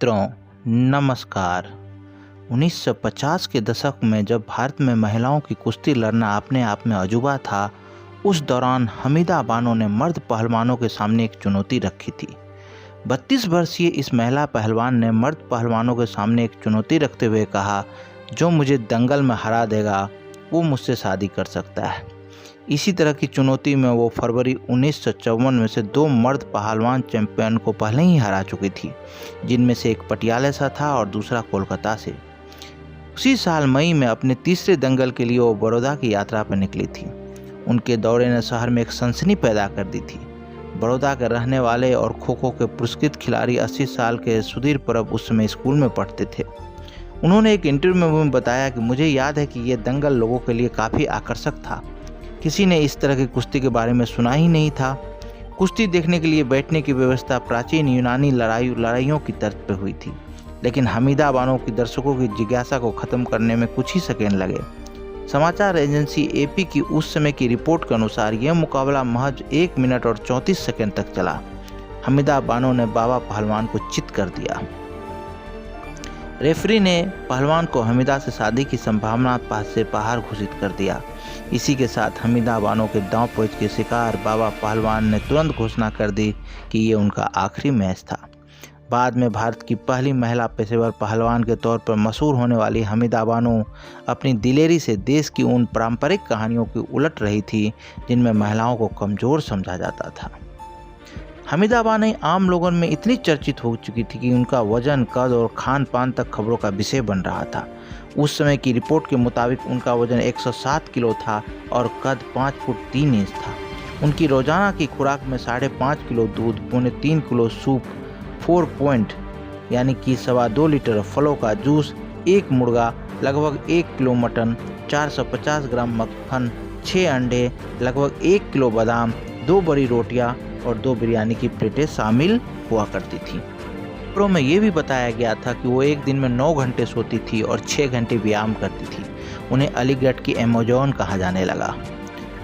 मित्रों, नमस्कार। 1950 के दशक में जब भारत में महिलाओं की कुश्ती लड़ना अपने आप में अजूबा था, उस दौरान हमीदा बानो ने मर्द पहलवानों के सामने एक चुनौती रखी थी। 32 वर्षीय इस महिला पहलवान ने मर्द पहलवानों के सामने एक चुनौती रखते हुए कहा, जो मुझे दंगल में हरा देगा वो मुझसे शादी कर सकता है। इसी तरह की चुनौती में वो फरवरी 1954 में से 2 मर्द पहलवान चैंपियन को पहले ही हरा चुकी थी, जिनमें से एक पटियाला से था और दूसरा कोलकाता से। उसी साल मई में अपने तीसरे दंगल के लिए वो बड़ौदा की यात्रा पर निकली थी। उनके दौरे ने शहर में एक सनसनी पैदा कर दी थी। बड़ौदा के रहने वाले और खो खो के पुरस्कृत खिलाड़ी 80 साल के सुधीर परब उस समय स्कूल में पढ़ते थे। उन्होंने एक इंटरव्यू में बताया कि मुझे याद है कि यह दंगल लोगों के लिए काफ़ी आकर्षक था। किसी ने इस तरह की कुश्ती के बारे में सुना ही नहीं था। कुश्ती देखने के लिए बैठने की व्यवस्था प्राचीन यूनानी लड़ाइयों की तर्ज पर हुई थी, लेकिन हमीदा बानो की दर्शकों की जिज्ञासा को ख़त्म करने में कुछ ही सेकेंड लगे। समाचार एजेंसी एपी की उस समय की रिपोर्ट के अनुसार यह मुकाबला महज 1 मिनट और 34 सेकेंड तक चला। हमीदा बानो ने बाबा पहलवान को चित कर दिया। रेफरी ने पहलवान को हमीदा से शादी की संभावना से बाहर घोषित कर दिया। इसी के साथ हमीदा बानो के दांव पेच के शिकार बाबा पहलवान ने तुरंत घोषणा कर दी कि ये उनका आखिरी मैच था। बाद में भारत की पहली महिला पेशेवर पहलवान के तौर पर मशहूर होने वाली हमीदा बानो अपनी दिलेरी से देश की उन पारंपरिक कहानियों की उलट रही थी जिनमें महिलाओं को कमज़ोर समझा जाता था। हमीदा बानो आम लोगों में इतनी चर्चित हो चुकी थी कि उनका वजन, कद और खान पान तक खबरों का विषय बन रहा था। उस समय की रिपोर्ट के मुताबिक उनका वजन 107 किलो था और कद 5 फुट 3 इंच था। उनकी रोजाना की खुराक में 5.5 किलो दूध, 3.25 किलो सूप, 4 पॉइंट यानी कि 2.25 लीटर फलों का जूस, 1 मुर्गा, लगभग 1 किलो मटन, 450 ग्राम मक्खन, 6 अंडे, लगभग 1 किलो बादाम, 2 बड़ी रोटियां और 2 बिरयानी की प्लेटें शामिल हुआ करती थी। खबरों में यह भी बताया गया था कि वो एक दिन में 9 घंटे सोती थी और 6 घंटे व्यायाम करती थी। उन्हें अलीगढ़ की अमेजॉन कहा जाने लगा।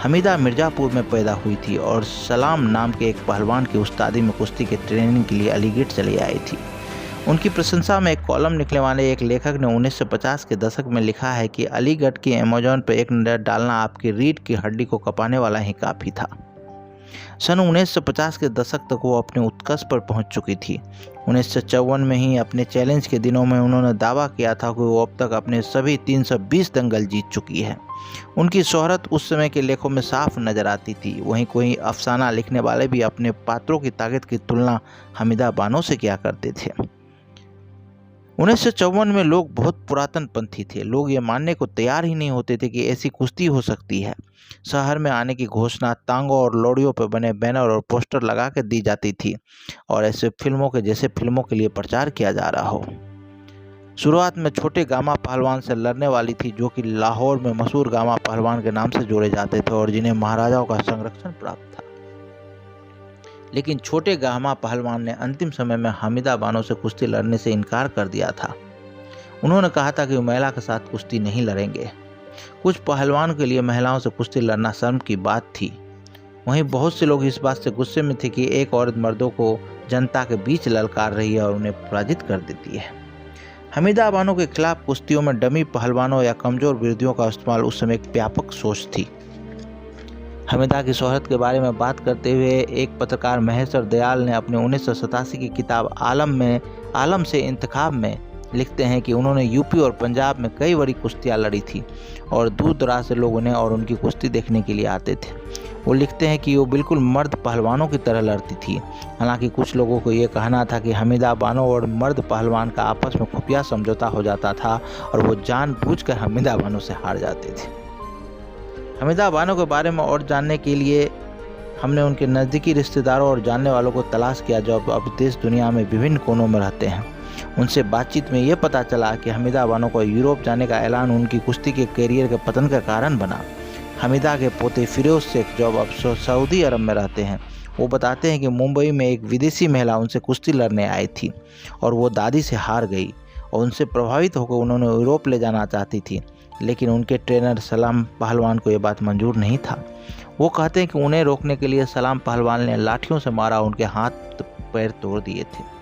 हमीदा मिर्ज़ापुर में पैदा हुई थी और सलाम नाम के एक पहलवान की उस्तादी में कुश्ती के ट्रेनिंग के लिए अलीगढ़ चली आई थी। उनकी प्रशंसा में एक कॉलम लिखने वाले एक लेखक ने 1950 के दशक में लिखा है कि अलीगढ़ की अमेजॉन पर एक नज़र डालना आपकी रीढ़ की हड्डी को कपाने वाला ही काफ़ी था। सन 1950 के दशक तक वो अपने उत्कर्ष पर पहुंच चुकी थी। 1954 में ही अपने चैलेंज के दिनों में उन्होंने दावा किया था कि वो अब तक अपने सभी 320 दंगल जीत चुकी है। उनकी शोहरत उस समय के लेखों में साफ नजर आती थी। वहीं कोई अफसाना लिखने वाले भी अपने पात्रों की ताकत की तुलना हमीदा बानो से किया करते थे। 1954 में लोग बहुत पुरातन पंथी थे। लोग ये मानने को तैयार ही नहीं होते थे कि ऐसी कुश्ती हो सकती है। शहर में आने की घोषणा तांगों और लोडियों पर बने बैनर और पोस्टर लगा कर दी जाती थी और ऐसे फिल्मों के जैसे फिल्मों के लिए प्रचार किया जा रहा हो। शुरुआत में छोटे गामा पहलवान से लड़ने वाली थी, जो कि लाहौर में मशहूर गामा पहलवान के नाम से जोड़े जाते थे और जिन्हें महाराजाओं का संरक्षण प्राप्त था। लेकिन छोटे गामा पहलवान ने अंतिम समय में हमीदा बानो से कुश्ती लड़ने से इनकार कर दिया था। उन्होंने कहा था कि वो महिला के साथ कुश्ती नहीं लड़ेंगे। कुछ पहलवान के लिए महिलाओं से कुश्ती लड़ना शर्म की बात थी। वहीं बहुत से लोग इस बात से गुस्से में थे कि एक औरत मर्दों को जनता के बीच ललकार रही है और उन्हें पराजित कर देती है। हमीदा बानो के खिलाफ कुश्तियों में डमी पहलवानों या कमजोर विरोधियों का इस्तेमाल उस समय एक व्यापक सोच थी। हमीदा की शोहरत के बारे में बात करते हुए एक पत्रकार महेश्वर दयाल ने अपने 1987 की किताब आलम से इंतखाब में लिखते हैं कि उन्होंने यूपी और पंजाब में कई बड़ी कुश्तियाँ लड़ी थी और दूर दराज से लोग उन्हें और उनकी कुश्ती देखने के लिए आते थे। वो लिखते हैं कि वो बिल्कुल मर्द पहलवानों की तरह लड़ती थी। हालांकि कुछ लोगों को ये कहना था कि हमीदा बानो और मर्द पहलवान का आपस में खुफिया समझौता हो जाता था और वो जानबूझकर हमीदा बानो से हार जाते थे। हमीदा बानो के बारे में और जानने के लिए हमने उनके नज़दीकी रिश्तेदारों और जानने वालों को तलाश किया जो अब देश दुनिया में विभिन्न कोनों में रहते हैं। उनसे बातचीत में ये पता चला कि हमीदा बानो को यूरोप जाने का ऐलान उनकी कुश्ती के करियर के पतन का कारण बना। हमीदा के पोते फिरोज शेख जो अब सऊदी अरब में रहते हैं, वो बताते हैं कि मुंबई में एक विदेशी महिला उनसे कुश्ती लड़ने आई थी और वो दादी से हार गई और उनसे प्रभावित होकर उन्होंने यूरोप ले जाना चाहती थी, लेकिन उनके ट्रेनर सलाम पहलवान को ये बात मंजूर नहीं था। वो कहते हैं कि उन्हें रोकने के लिए सलाम पहलवान ने लाठियों से मारा, उनके हाथ पैर तोड़ दिए थे।